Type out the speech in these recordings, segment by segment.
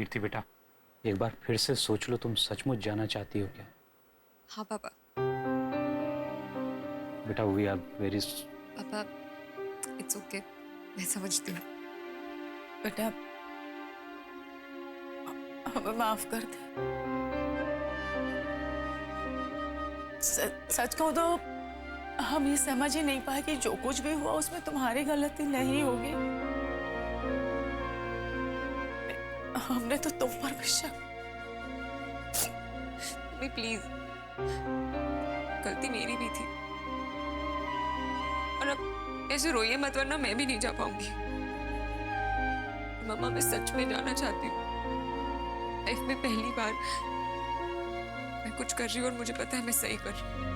कीर्ति बेटा, एक बार फिर से सोच लो, तुम सचमुच जाना चाहती हो क्या? हाँ पापा। बेटा वी आर वेरी। पापा इट्स ओके, मैं समझती हूँ। बेटा हमें माफ कर दे। सच कहूं तो हम ये समझ ही नहीं पाए कि जो कुछ भी हुआ उसमें तुम्हारी गलती नहीं होगी। हमने तो तुम पर भी शक। मम्मी प्लीज, गलती मेरी भी थी। और अब ऐसे रोइए मत, वरना मैं भी नहीं जा पाऊंगी। मम्मा मैं सच में जाना चाहती हूँ। लाइफ में पहली बार मैं कुछ कर रही हूँ और मुझे पता है मैं सही कर रही हूँ।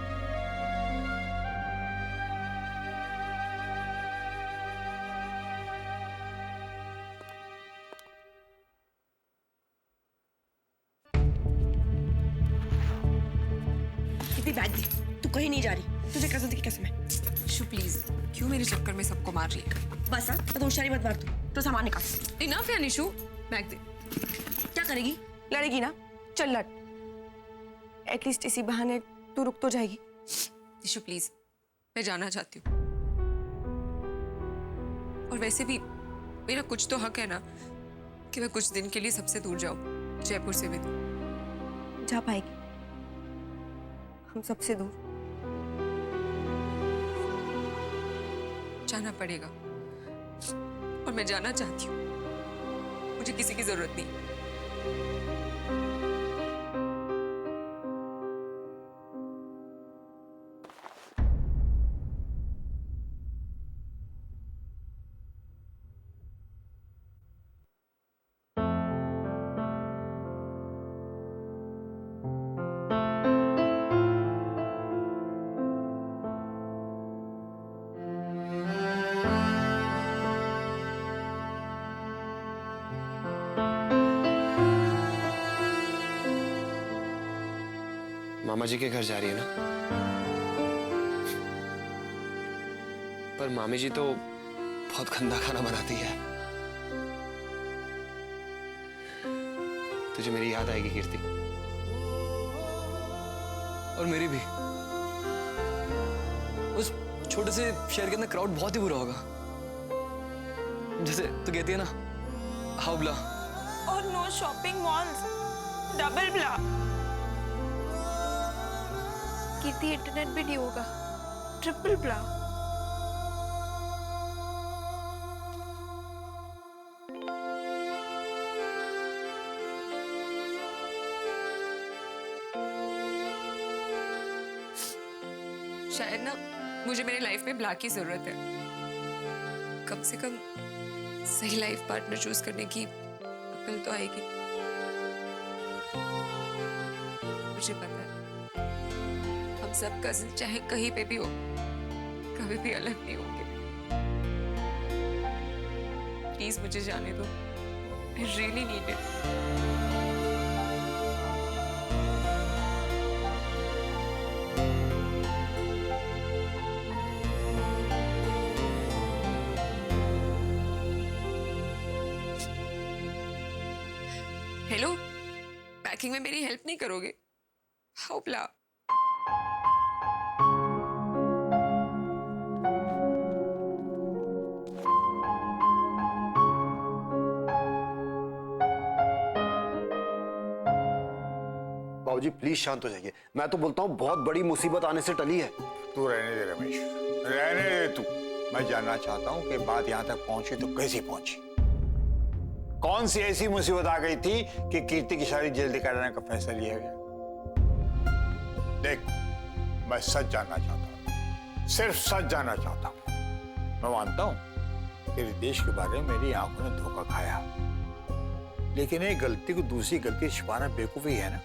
कितनी बैग दी, तू कहीं नहीं जा रही, तुझे कसम की कसम है। शु प्लीज, क्यों मेरे चक्कर में सबको मार रही है? बस हाँ, तो होशियारी मत मार, तू तो सामान निकाल। इनफ है निशु, बैग दे। क्या करेगी? लड़ेगी ना? चल लड़। एटलीस्ट इसी बहाने तू रुक तो जाएगी। निशु प्लीज, मैं जाना चाहती हूँ। और वैसे भी मेरा कुछ तो हक है ना कि मैं कुछ दिन के लिए सबसे दूर जाऊं, जयपुर से भी दूर। जा पाएगी, हम सबसे दूर। जाना पड़ेगा और मैं जाना चाहती हूँ। मुझे किसी की जरूरत नहीं। मामा जी के घर जा रही है ना? पर मामी जी तो बहुत गंदा खाना बनाती है। तुझे मेरी याद आएगी कीर्ति, और मेरी भी। उस छोटे से शहर के अंदर क्राउड बहुत ही बुरा होगा, जैसे तू कहती है ना, हावला। और नो शॉपिंग मॉल्स, डबल ब्ला। कीर्ति इंटरनेट भी नहीं होगा, ट्रिपल ब्ला। शायद ना मुझे मेरी लाइफ में ब्लैक की जरूरत है। कम से कम सही लाइफ पार्टनर चूज करने की अक्ल तो आएगी। मुझे पता है हम सब कजिन चाहे कहीं पे भी हो, कभी भी अलग नहीं होंगे। प्लीज मुझे जाने दो, I really need it. Hello, packing में मेरी हेल्प नहीं करोगे? हाउला। बाबूजी प्लीज शांत हो जाइए। मैं तो बोलता हूँ बहुत बड़ी मुसीबत आने से टली है। तू रहने दे रमेश, रहने दे तू। मैं जानना चाहता हूँ कि बात यहाँ तक पहुंची तो कैसे पहुंची? कौन सी ऐसी मुसीबत आ गई थी कि कीर्ति की शादी जल्दी कराने का फैसला लिया गया? देख, मैं सच जानना चाहता हूँ, सिर्फ सच जानना चाहता हूँ। मैं मानता हूँ तेरे देश के बारे में मेरी आंखों ने धोखा खाया, लेकिन एक गलती को दूसरी गलती छिपाना बेवकूफी है ना,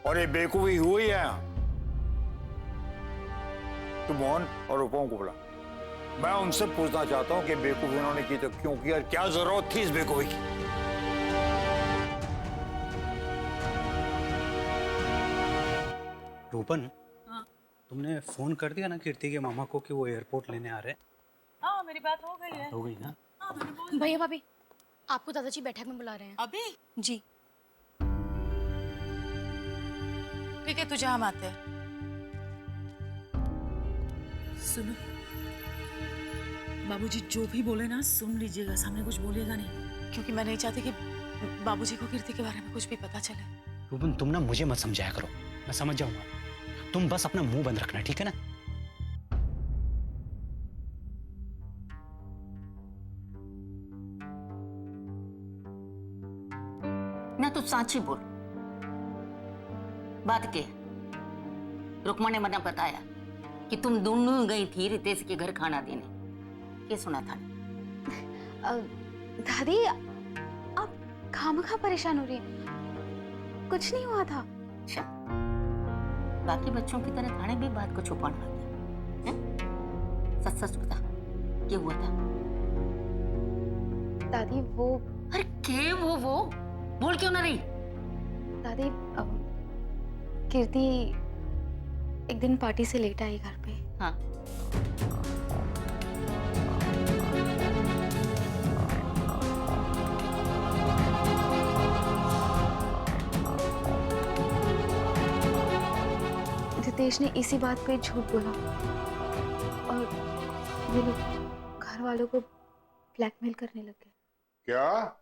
और ये बेवकूफी हुई है। तू मोहन और रूपम को बुला, मैं उनसे पूछना चाहता हूँ कि बेवकूफी उन्होंने की तो क्यों की और क्या जरूरत थी इस बेवकूफी की? रूपन, तुमने फोन कर दिया ना कीर्ति के मामा को कि वो एयरपोर्ट लेने आ रहे हैं? हाँ मेरी बात हो गई है। हो गई ना? हाँ मैंने बोल भैया भाभी, आपको दादाजी बैठक में बुला रहे हैं। अभी जी। ठीक है, तुझे हम आते हैं। सुनो, बाबूजी जो भी बोले ना सुन लीजिएगा, सामने कुछ बोलिएगा नहीं, क्योंकि मैं नहीं चाहती कि बाबूजी को कीर्ति के बारे में कुछ भी पता चले। रूबन, तुम ना मुझे मत समझाया करो, मैं समझ जाऊंगा। तुम बस अपना मुंह बंद रखना, ठीक है ना? ना तो साची बोल। बात क्या? रुकमा ने मना बताया कि तुम दोनों गई थी रितेश के घर खाना देने। क्या सुना था? दादी, आप खामखा परेशान हो रही हैं। कुछ नहीं हुआ था। अच्छा, बाकी बच्चों की तरह थाने भी बात को छुपाना आता है? सच सच बता, क्या हुआ था? दादी वो अरे के वो बोल क्यों ना रही? दादी, कीर्ति एक दिन पार्टी से लेट आई घर पे। हाँ, रितेश ने इसी बात पे झूठ बोला और ये लोग घर वालों को ब्लैकमेल करने लगे। क्या?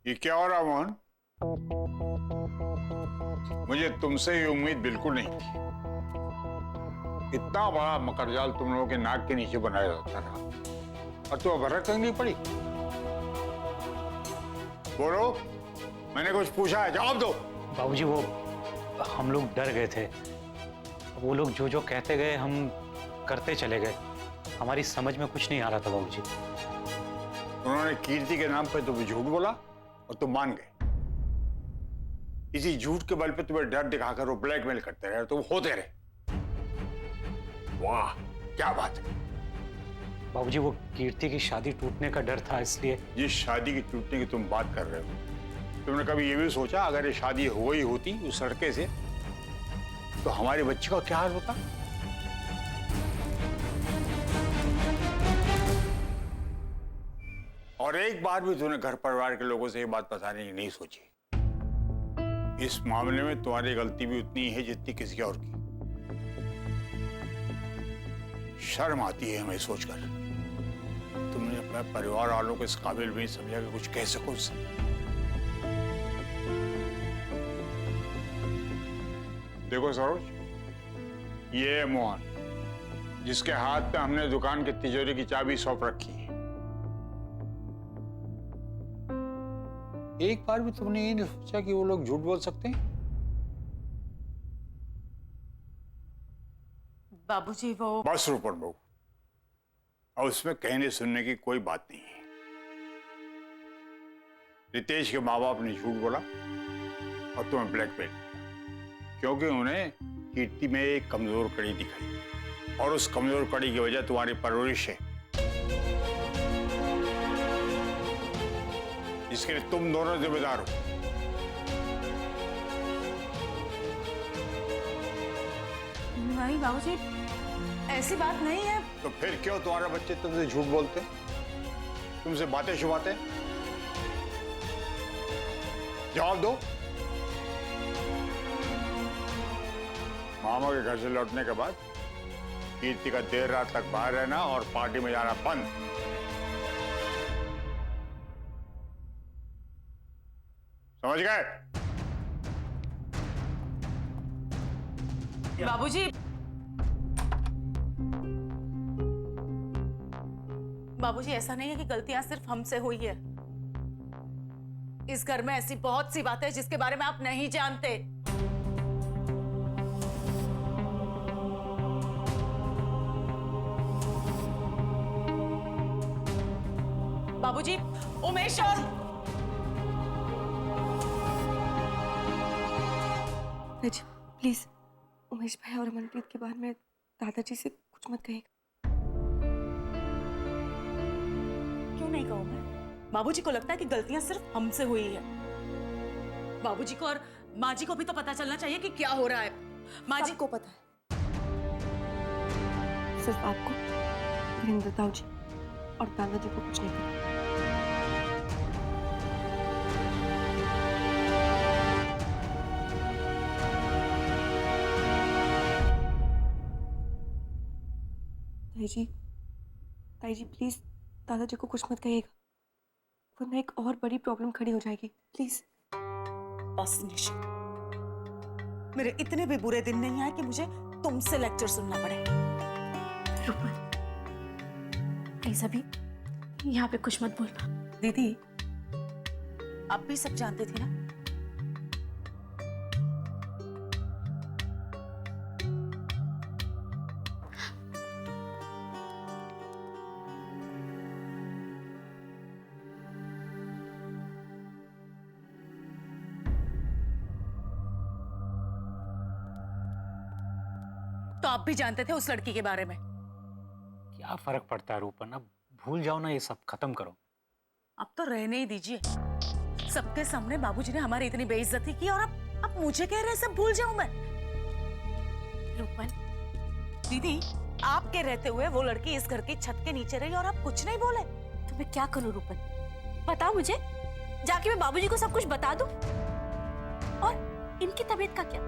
ये क्या हो रहा मोहन? मुझे तुमसे ये उम्मीद बिल्कुल नहीं थी। इतना बड़ा मकरजाल तुम लोगों के नाक के नीचे बनाया जाता रहा और तो भरक करनी पड़ी। बोलो, मैंने कुछ पूछा है, जवाब दो। बाबूजी, वो हम लोग डर गए थे। वो लोग जो जो कहते गए हम करते चले गए। हमारी समझ में कुछ नहीं आ रहा था बाबूजी। उन्होंने कीर्ति के नाम पे तुम्हें झूठ बोला और तुम मान गए। इसी झूठ के बल पे तुम्हें डर दिखाकर वो ब्लैकमेल करते रहे, तुम होते रहे। वाह, क्या बात है। बाबूजी, वो कीर्ति की शादी टूटने का डर था, इसलिए। जिस शादी की टूटने की तुम बात कर रहे हो, तुमने कभी ये भी सोचा अगर ये शादी हो ही होती उस लड़के से तो हमारे बच्चे का क्या हाल होता? और एक बार भी तूने घर परिवार के लोगों से ये बात बताने की नहीं सोची। इस मामले में तुम्हारी गलती भी उतनी है जितनी किसी और की। शर्म आती है हमें सोचकर तुमने अपने परिवार वालों को इस काबिल भी नहीं समझा कि कुछ कह सको उससे। देखो सरोज, ये है मोहन, जिसके हाथ में हमने दुकान की तिजोरी की चाबी सौंप रखी है। एक बार भी तुमने ये नहीं सोचा कि वो लोग झूठ बोल सकते हैं? बाबूजी, वो बस रूपन बहू, और उसमें कहने सुनने की कोई बात नहीं है। रितेश के माँ बाप ने झूठ बोला और तुम्हें ब्लैकमेल किया, क्योंकि उन्हें कीर्ति में एक कमजोर कड़ी दिखाई और उस कमजोर कड़ी की वजह तुम्हारी परवरिश है, जिसके लिए तुम दोनों जिम्मेदार हो। नहीं बाबूजी, ऐसी बात नहीं है। तो फिर क्यों तुम्हारे बच्चे तुमसे झूठ बोलते, तुमसे बातें छुपाते? जवाब दो। मामा के घर से लौटने के बाद कीर्ति का देर रात तक बाहर रहना और पार्टी में जाना बंद। समझ गए? बाबूजी, बाबूजी, ऐसा नहीं है कि गलतियां सिर्फ हमसे हुई है। इस घर में ऐसी बहुत सी बातें हैं जिसके बारे में आप नहीं जानते। बाबूजी, उमेश और रज, प्लीज उमेश भाई और मनप्रीत के बारे में दादाजी से कुछ मत कहेगा। क्यों नहीं कहूँ मैं? बाबूजी को लगता है कि गलतियां सिर्फ हमसे हुई है। बाबूजी को और माँ जी को भी तो पता चलना चाहिए कि क्या हो रहा है। माँ जी को पता है, सिर्फ आपको, वीरेंद्र ताऊ जी और दादाजी को कुछ नहीं पता। ताई जी प्लीज दादाजी को कुछ मत कहिएगा, वरना एक और बड़ी प्रॉब्लम खड़ी हो जाएगी। प्लीज। बस निशा, मेरे इतने भी बुरे दिन नहीं आए कि मुझे तुमसे लेक्चर सुनना पड़े। रूपन, प्लीज अभी यहाँ पे कुछ मत बोलना। दीदी, आप भी सब जानते थे ना? तो आप भी जानते थे उस लड़की के बारे में? क्या फर्क पड़ता है रूपन, अब भूल जाओ ना, ये सब खत्म करो। अब तो रहने ही दीजिए। सबके सामने बाबूजी ने हमारी इतनी बेइज्जती की और अब मुझे कह रहे हैं सब भूल जाऊं मैं? रूपन, दीदी, आपके रहते हुए वो लड़की इस घर की छत के नीचे रही और आप कुछ नहीं बोले। तो मैं क्या करूं रूपन? बताओ मुझे, जाके मैं बाबूजी को सब कुछ बता दूं? और इनकी तबीयत का क्या?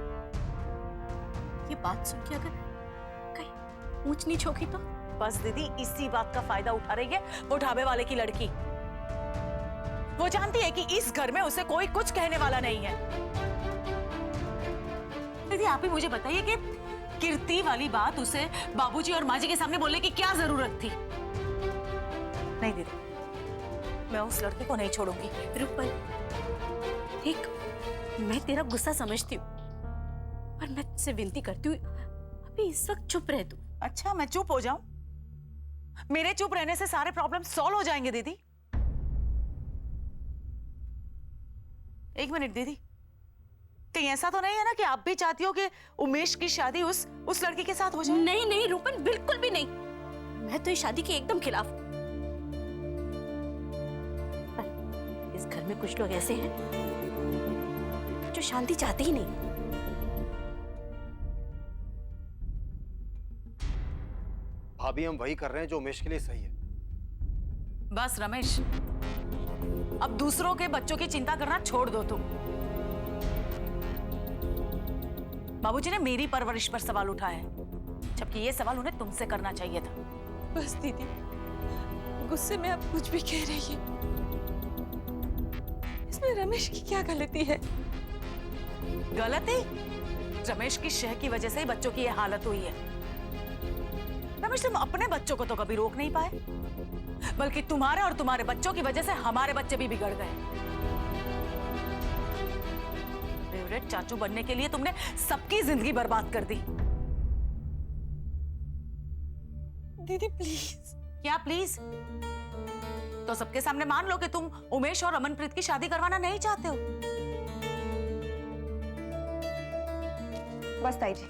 ये बात सुन के अगर कहीं ऊंच नीच होगी तो? बस दीदी, इसी बात का फायदा उठा रही है वो ढाबे वाले की लड़की। वो जानती है कि इस घर में उसे कोई कुछ कहने वाला नहीं है। दीदी, आप ही मुझे बताइए कि कीर्ति वाली बात उसे बाबूजी और माँ जी के सामने बोलने की क्या जरूरत थी? नहीं दीदी, मैं उस लड़के को नहीं छोड़ूंगी। रूपन, ठीक, मैं तेरा गुस्सा समझती हूँ, पर मैं तुझसे विनती करती हूँ अभी इस वक्त चुप रह तू। अच्छा, मैं चुप हो जाऊं? मेरे चुप रहने से सारे प्रॉब्लम सॉल्व हो जाएंगे दीदी? एक मिनट दीदी, कहीं ऐसा तो नहीं है ना कि आप भी चाहती हो कि उमेश की शादी उस लड़की के साथ हो जाए? नहीं नहीं रूपन, बिल्कुल भी नहीं। मैं तो इस शादी के एकदम खिलाफ हूं। पर इस घर में कुछ लोग ऐसे हैं जो शांति चाहते ही नहीं। भाभी, हम वही कर रहे हैं जो उमेश के लिए सही है। बस रमेश, अब दूसरों के बच्चों की चिंता करना छोड़ दो तुम। बाबूजी ने मेरी परवरिश पर सवाल उठाया है, जबकि ये सवाल उन्हें तुमसे करना चाहिए था। बस दीदी, गुस्से में आप कुछ भी कह रही है। इसमें रमेश की क्या गलती है? गलती? रमेश की शह की वजह से ही बच्चों की यह हालत हुई है। रमेश, तुम अपने बच्चों को तो कभी रोक नहीं पाए, बल्कि तुम्हारे और तुम्हारे बच्चों की वजह से हमारे बच्चे भी बिगड़ गए। फेवरेट चाचू बनने के लिए तुमने सबकी जिंदगी बर्बाद कर दी। दीदी प्लीज। क्या प्लीज? तो सबके सामने मान लो कि तुम उमेश और अमनप्रीत की शादी करवाना नहीं चाहते हो। बस ताई जी,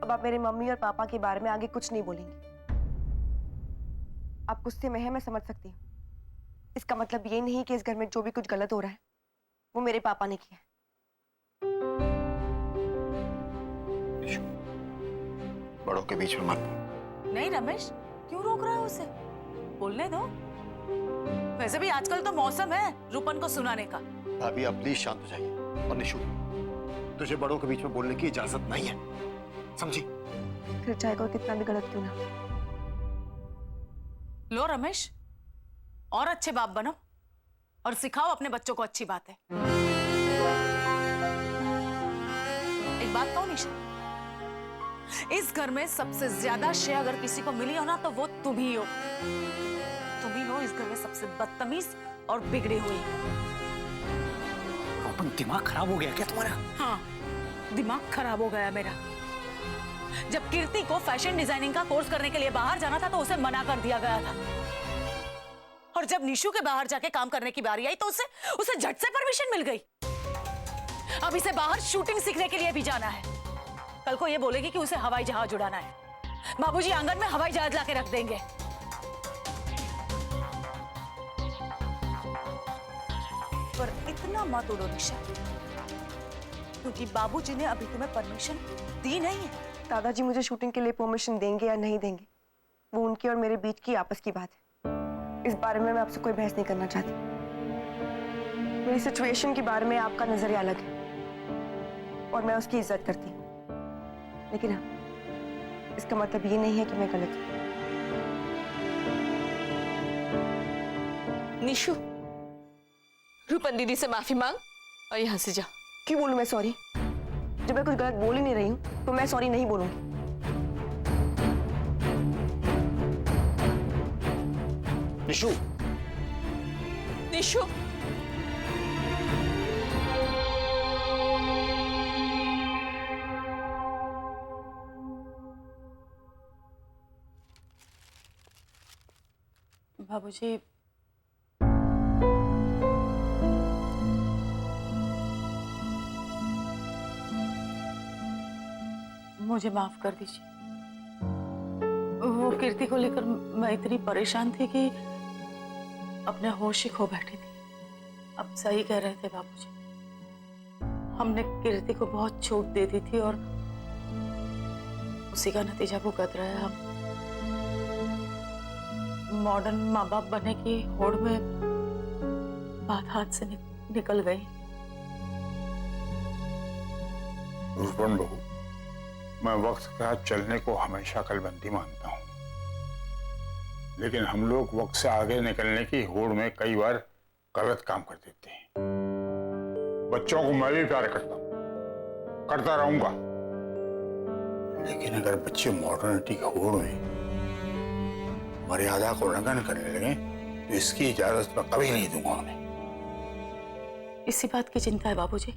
अब आप मेरे मम्मी और पापा के बारे में आगे कुछ नहीं बोलेंगी। आप गुस्से में हैं, मैं समझ सकती हूँ। इसका मतलब ये नहीं कि इस घर में जो भी कुछ गलत हो रहा है वो मेरे पापा ने किया है। बड़ों के बीच में मत। नहीं रमेश, क्यों रोक रहा है उसे? बोलने दो। वैसे भी आजकल तो मौसम है रूपन को सुनाने का। भाभी, आप प्लीज शांत हो जाइए। और निशु, तुझे बड़ों के बीच में बोलने की इजाजत नहीं है, समझी? फिर चाहे कोई कितना भी गलत क्यों ना। लो रमेश, और अच्छे बाप बनो और सिखाओ अपने बच्चों को अच्छी बातें। एक बात कहूं निशा, इस घर में सबसे ज्यादा शय अगर किसी को मिली हो ना तो वो तुम ही हो। तुम ही हो इस घर में सबसे बदतमीज और बिगड़ी हुई। रूपन, दिमाग खराब हो गया क्या तुम्हारा? हाँ, दिमाग खराब हो गया मेरा। जब कीर्ति को फैशन डिजाइनिंग का कोर्स करने के लिए बाहर जाना था तो उसे मना कर दिया गया था, और जब निशु के बाहर जाके काम करने की बारी आई तो उसे झट से परमिशन मिल गई। अब इसे बाहर शूटिंग सीखने के लिए भी जाना है। कल को ये बोलेगी कि उसे हवाई जहाज उड़ाना है, बाबूजी आंगन में हवाई जहाज लाके रख देंगे। पर इतना मत उड़ो निशा, क्योंकि बाबूजी ने अभी तुम्हें परमिशन दी नहीं है। दादाजी मुझे शूटिंग के लिए परमिशन देंगे या नहीं देंगे, वो उनकी और मेरे बीच की आपस की बात है। इस बारे में मैं आपसे कोई बहस नहीं करना चाहती। मेरी सिचुएशन के बारे में आपका नजरिया अलग है और मैं उसकी इज्जत करती हूँ, लेकिन हाँ, इसका मतलब ये नहीं है कि मैं गलत हूँ। निशु, रूपन दीदी से माफी मांग और यहाँ से जा। क्यों बोलूं मैं सॉरी? जब मैं कुछ गलत बोल ही नहीं रही हूँ तो मैं सॉरी नहीं बोलूंगी। निशु, निशु, बाबूजी, मुझे माफ कर दीजिए। वो कीर्ति को लेकर मैं इतनी परेशान थी कि अपने होश ही खो बैठी थी। अब सही कह रहे थे बाबूजी, हमने कीर्ति को बहुत छूट दे दी थी और उसी का नतीजा भुगत रहे हैं हम। मॉडर्न माँ बाप बनने की होड़ में बात हाथ से निकल गई। रूपन बहू, मैं वक्त के साथ चलने को हमेशा कलबंदी मानता हूँ, लेकिन हम लोग वक्त से आगे निकलने की होड़ में कई बार गलत काम कर देते हैं। बच्चों को मैं भी प्यार करता हूँ, करता रहूंगा, लेकिन अगर बच्चे मॉडर्निटी की होड़ में मर्यादा को उल्लंघन करने लगे तो इसकी इजाजत मैं कभी नहीं दूंगा उन्हें। इसी बात की चिंता है बाबूजी।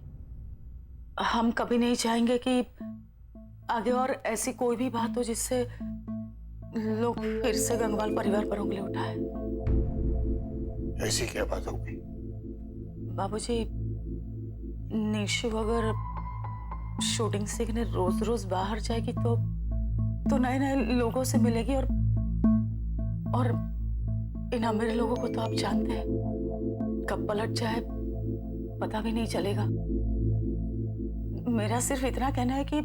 हम कभी नहीं चाहेंगे कि आगे और ऐसी कोई भी बात हो जिससे लोग फिर से गंगवाल परिवार पर उंगली उठाए। ऐसी क्या बात होगी? बाबूजी, निशु अगर शूटिंग सीखने रोज रोज बाहर जाएगी तो नए नए लोगों से मिलेगी और इन अमीर लोगों को तो आप जानते हैं, कब पलट जाए पता भी नहीं चलेगा। मेरा सिर्फ इतना कहना है कि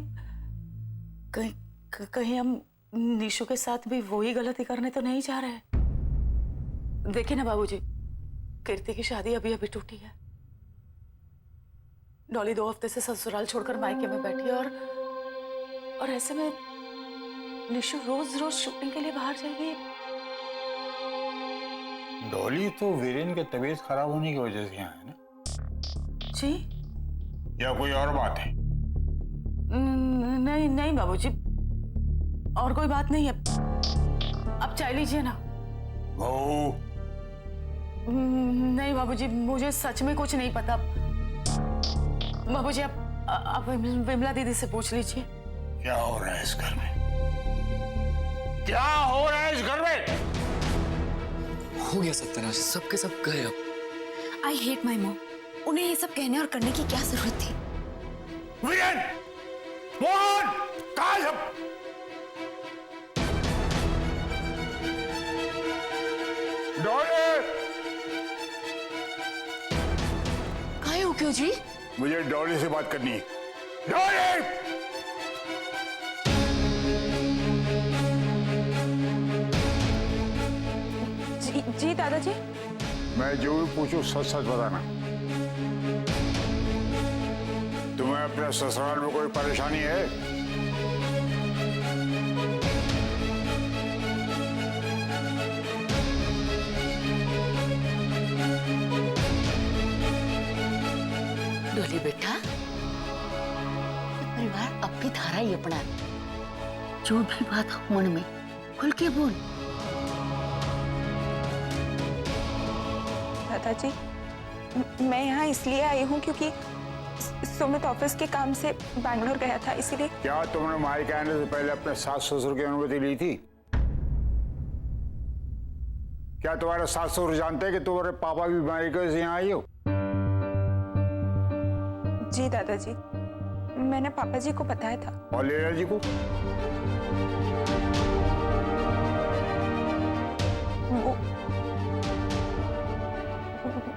कहीं हम निशु के साथ भी वही गलती करने तो नहीं जा रहे। देखिए ना बाबूजी, कीर्ति की शादी अभी अभी टूटी है। डॉली 2 हफ्ते से ससुराल छोड़कर मायके में बैठी है और ऐसे में निशु रोज रोज शूटिंग के लिए बाहर जाएगी। डॉली तो वीरेन की तबीयत खराब होने की वजह से यहाँ है ना? जी? या कोई और बात है? नहीं नहीं बाबूजी, और कोई बात नहीं है। आप चाय लीजिए ना। बहू, नहीं बाबूजी, मुझे सच में कुछ नहीं पता। बाबूजी आप विमला दीदी से पूछ लीजिए। क्या हो रहा है इस घर में? क्या हो रहा है इस घर में? हो गया सत्यानाश, सबके सब गए अब। I hate my mom. उन्हें ये सब कहने और करने की क्या जरूरत थी? वीरेन, मोहन, कहाँ सब? डॉली, कहाँ हो क्यों जी? मुझे डॉली से बात करनी है। डॉली! जी दादाजी। मैं जो भी पूछूं सच सच बताना। तुम्हें अपने ससुराल में कोई परेशानी है? डोली बेटा, परिवार अब भी धारा ही अपना। जो भी बात हो मन में खुल के बोल। दादाजी, मैं यहाँ इसलिए आई हूँ क्योंकि सुमित ऑफिस के काम से बैंगलोर गया था, इसीलिए। क्या तुमने मायके आने से पहले अपने सास ससुर की अनुमति ली थी? क्या तुम्हारे सास ससुर जानते हैं कि तुम्हारे पापा भी मायके से यहाँ आई हो? जी दादाजी, मैंने पापा जी को बताया था। और लीला जी को?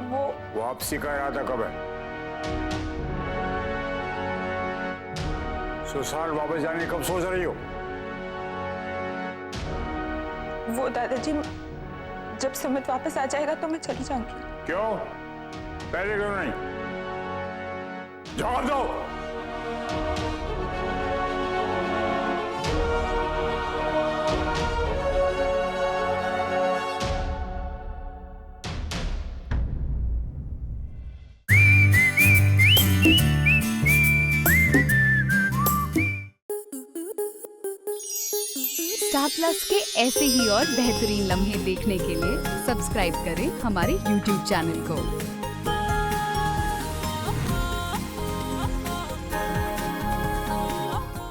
वो वापसी का इरादा कब है? ससुराल वापस जाने कब सोच रही हो? वो दादाजी, जब सुमित वापस आ जाएगा तो मैं चली जाऊंगी। क्यों? पहले क्यों नहीं? जवाब दो। स्टार प्लस के ऐसे ही और बेहतरीन लम्हे देखने के लिए सब्सक्राइब करें हमारे YouTube चैनल को।